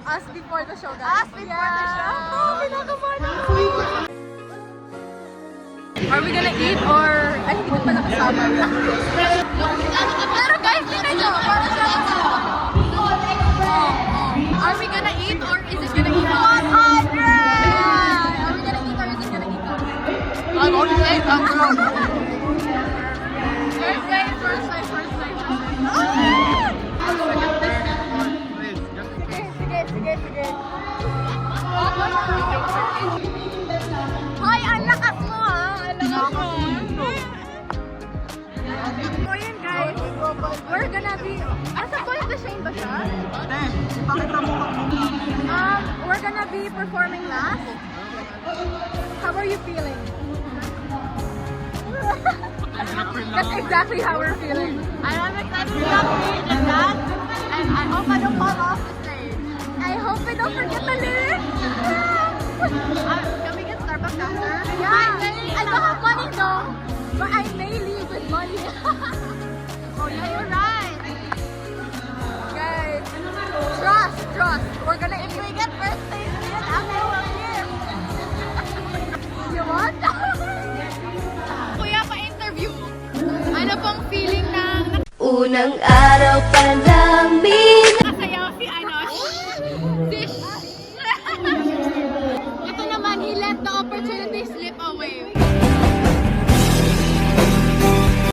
Us before the show, guys. Us before the show. Oh, pinakaman ako. Are we gonna eat or... Ay, hindi pa nakasama. Pero guys, tingnan nyo. Para siya Are we gonna eat or is it gonna eat us? 100! Are we gonna eat or is it gonna eat us? I'm only 8, I'm drunk. First night, first night, first night. Sige. Hoy, ang lakas mo ha! Ang lakas mo! So yun guys, we're gonna be... Asa po yung Shane ba siya? We're gonna be performing last. How are you feeling? That's exactly how we're feeling. I'm excited to meet and dance, and I hope I don't fall off the stage. I hope I don't forget the lyrics. Can we get Starbucks after? Yeah, I don't have money though, but I may leave with money. Oh yeah, you're right. Guys, trust. We're gonna If we get first place, then after we'll leave. You want? Kuya, pa-interview. Ano pong feeling ng Unang araw pa namin nakasayaw si Ito naman, he let the opportunity slip away.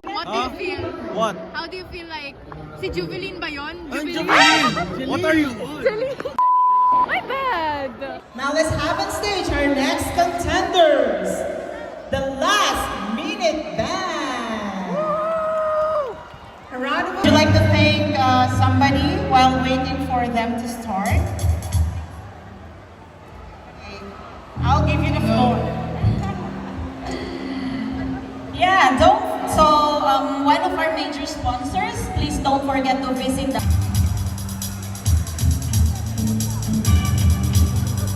What do you feel? What? How do you feel like? Si Juveline ba yun? What are you? My bad. Now let's have on stage our next contenders, the Last Minute Band. A round of... Would you like to thank somebody while waiting for them to start? Okay. I'll give you the floor. Yeah, one of our major sponsors, please don't forget to visit the...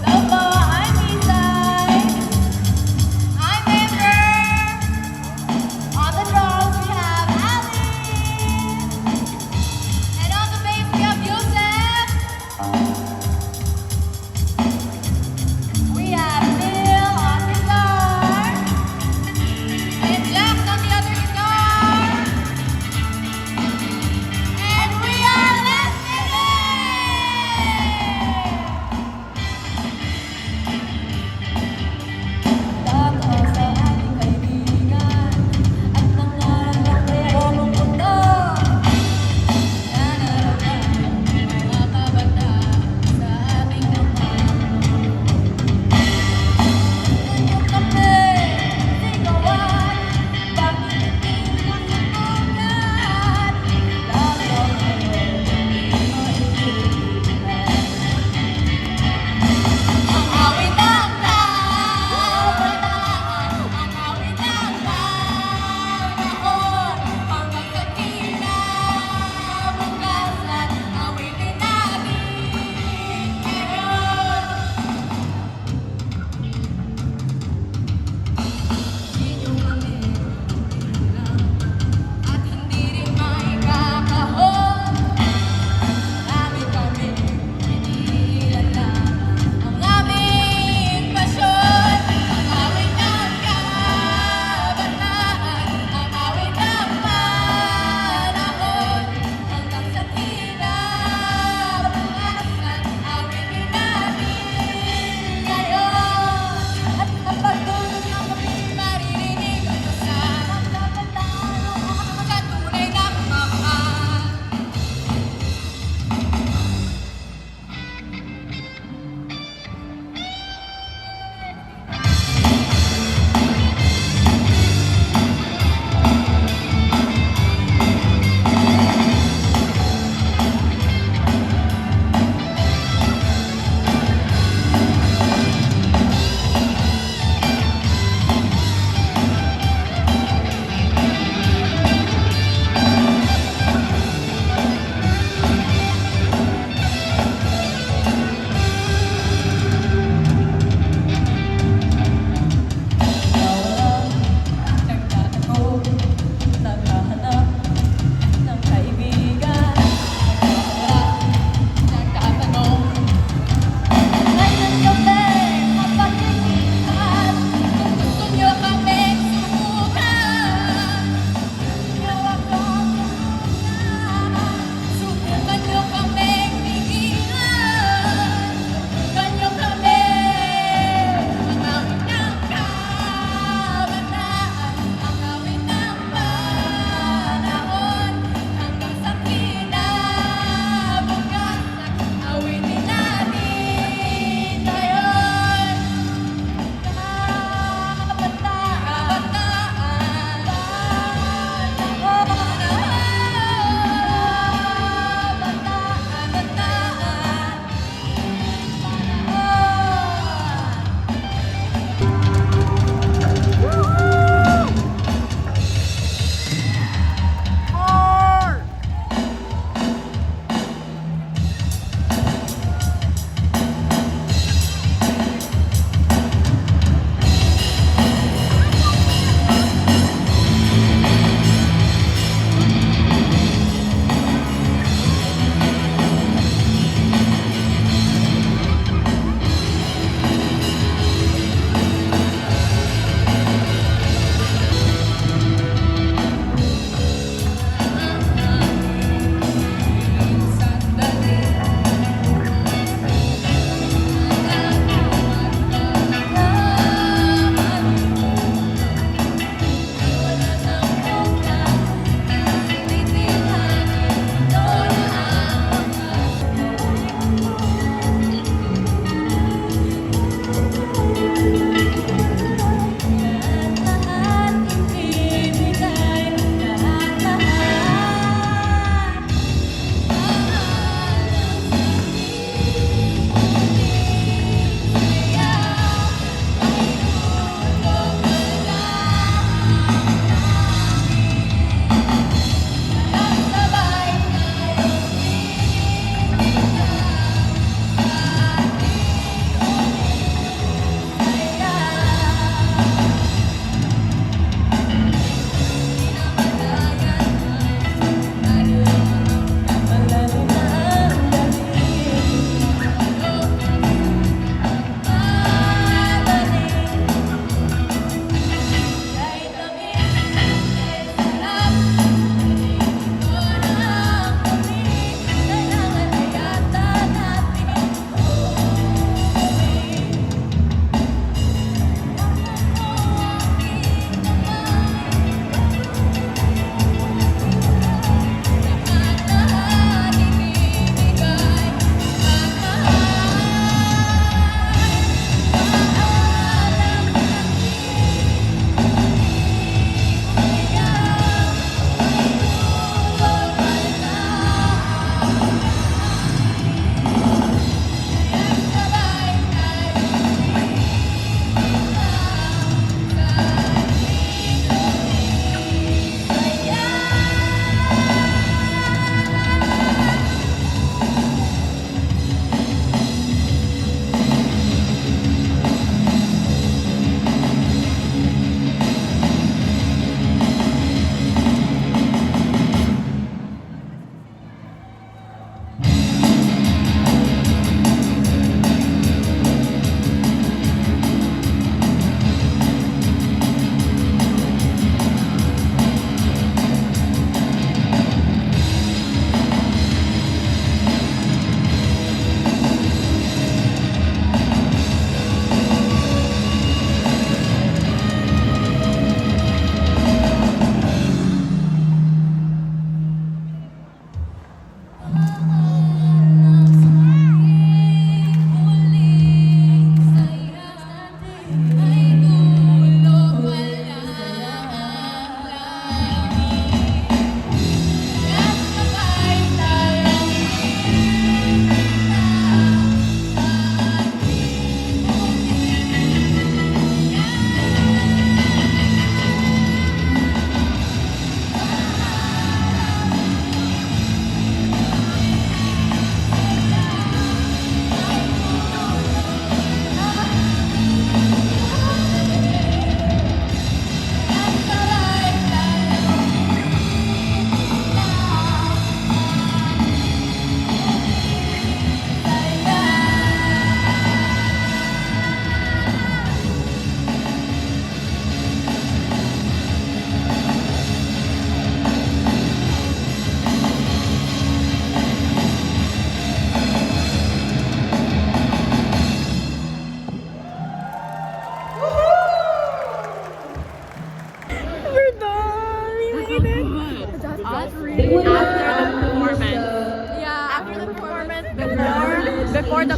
Hello, I'm Isay. I'm Amber. On the drums we have Ali. And on the bass we have Yusef. We have Bill on guitar. And Jack on the other guitar. And we are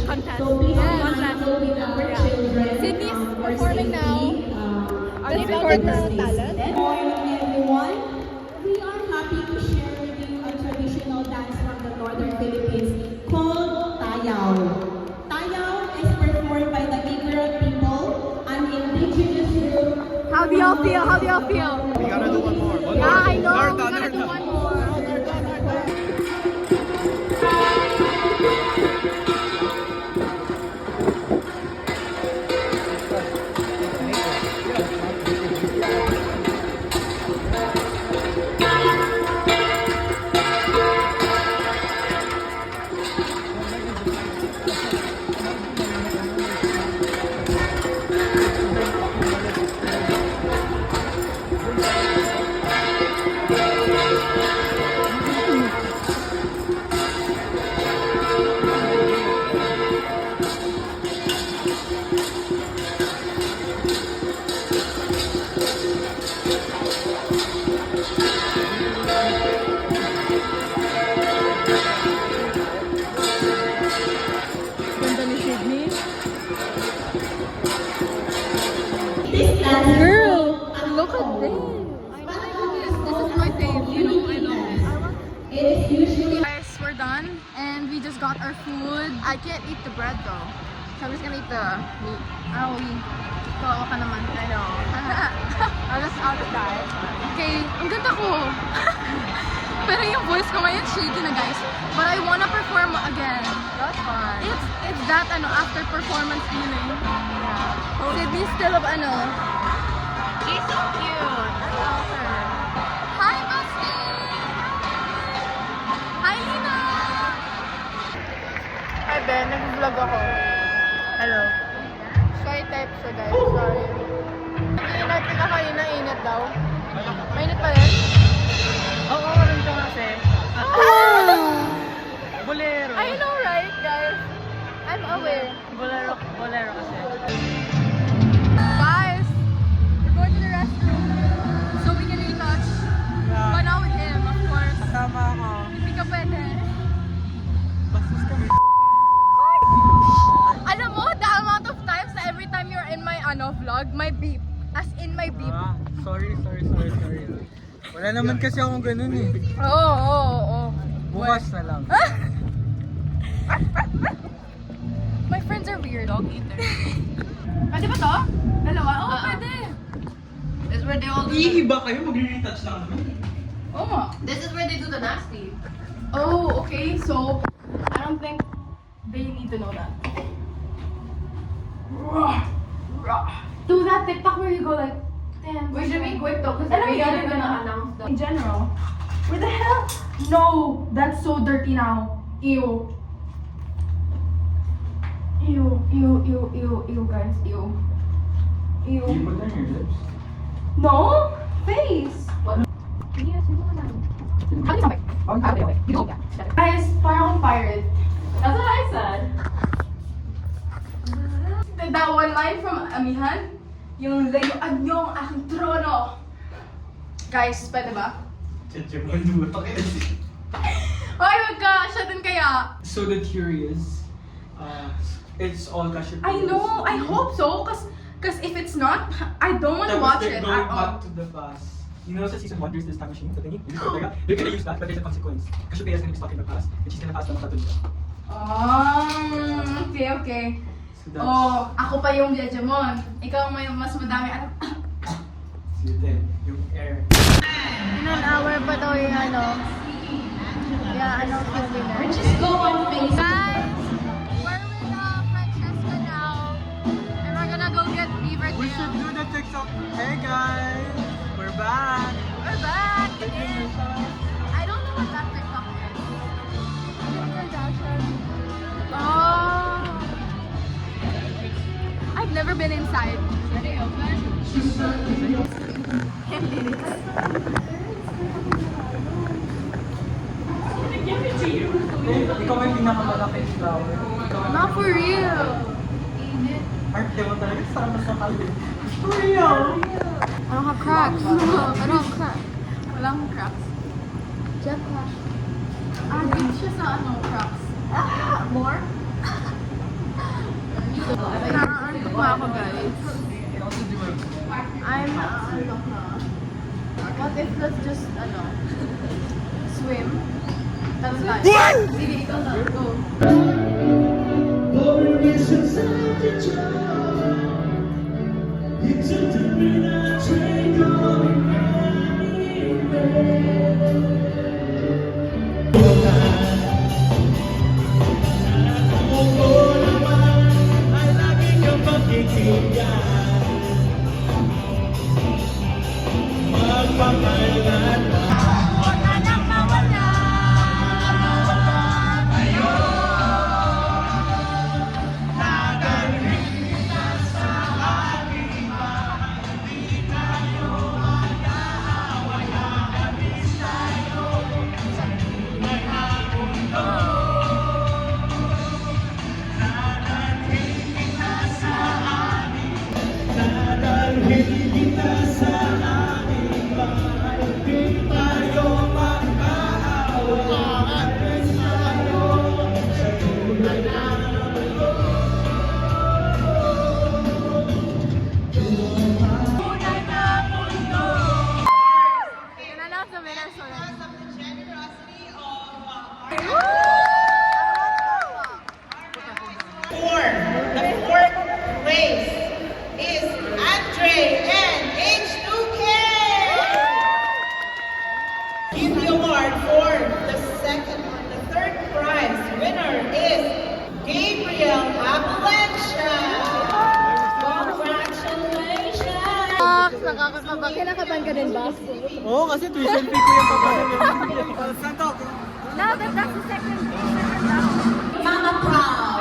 contest. Sydney's performing now. Are they voted na talent? Morning, everyone. We are happy to share with you a traditional dance from the northern Philippines called Tayaw. Tayaw is performed by the Igorot people, an indigenous group. How do y'all feel? How do y'all feel? We gotta do one more. One Yeah, more. I know. Narda, We gotta do Narda. one more. Ganda ni Sydney. This dance Girl, look at this. This is my fave. You know, I love this. it is usually Guys, we're done and we just got our food. I can't eat the bread though. So I'm just gonna eat the meat. Oh, kawawa ka naman. I know. I'll just die. Okay, ang ganda ko. Pero yung voice ko ngayon shaky na guys. But I wanna perform again. That's fine. It's that after performance feeling. Yeah. Sydney still of She's so cute. I love her. Hi, Basti! Hi, Lina! Hi, Ben. Nag-vlog ako. Hello. Shy type siya, guys. Sorry. Init ka kayo na init daw. Mainit pa rin? Oo, rin ka kasi. Bolero. I know, right, guys? I'm aware. Bolero kasi. Guys, we're going to the restroom so we can retouch. But not with him, of course. Kasama ako. Hindi ka pwede. Bastos kami. Alam mo, the amount of times na every time you're in my vlog, my beep. As in my beep. Sorry. Wala naman kasi akong ganun eh. Oo. Bukas na lang. My friends are weird. Dog eater. Pwede ba to? Dalawa? Oo, pwede. This is where they all Iiba kayo, mag-retouch lang kami. Oo nga. This is where they do the nasty. Oh, okay. So, I don't think they need to know that. Do that TikTok where you go like, damn. We should be quick though, because Alam mo we yun, are yun, gonna yun. announce the In general. Where the hell? No, that's so dirty now. Ew. Ew, guys. Ew. You put on your lips? No? Face. What? Guys, parang akong pirate. That's what I said. That one line from Amihan, yung layuan niyo ang aking trono. Guys, pwede ba? Hoy, wag ka! Siya din kaya. So the Curious, it's all Cashew. I know, I hope so, cause if it's not, I don't want to Tapos watch they're it going at all. back to the past. You know, sa season 1, there's this time machine, sa tingin, they're gonna use that, but there's a consequence. Cassiopeia is gonna be stuck in the past, and she's gonna pass the makatun siya. Okay. So that's, Oh, ako pa yung Jejemon. Ikaw may mas madami alam. see then, yung air. In an hour pa daw yung announce yung winner. just go on Facebook. Guys, we're with Francesca now, and we're gonna go get beaver We should tail. do the TikTok. Hey guys, we're back. We're back again. I don't know what that TikTok is. Kim Kardashian. Oh. I've never been inside. Are they open? 10 minutes. Ikaw may pinakamalaki flower. Not for real. Art mo talaga, sarap sa kalye. For real. I don't have cracks. I don't have cracks. Wala akong cracks. Jeff Crush. Big siya sa cracks. More? Nakaantok pa ako, guys. I'm what if let's just, swim? Tara tayo. What? Sige, ikaw na. Go. The fourth place is Andre and H2K. Give the award for the third prize winner is Gabriel Avalancha. Congratulations! Nakakakabang. Kinakabahan ka din ba? Oo, kasi tuition fee ko yung papahin. Santo! No, but that's the second round. Mama proud!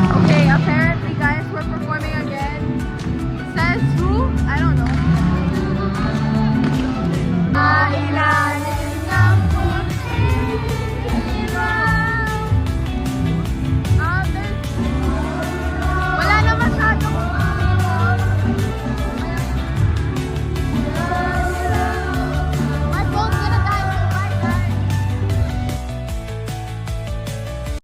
Okay, apparently guys, we're performing again. Says who? I don't know.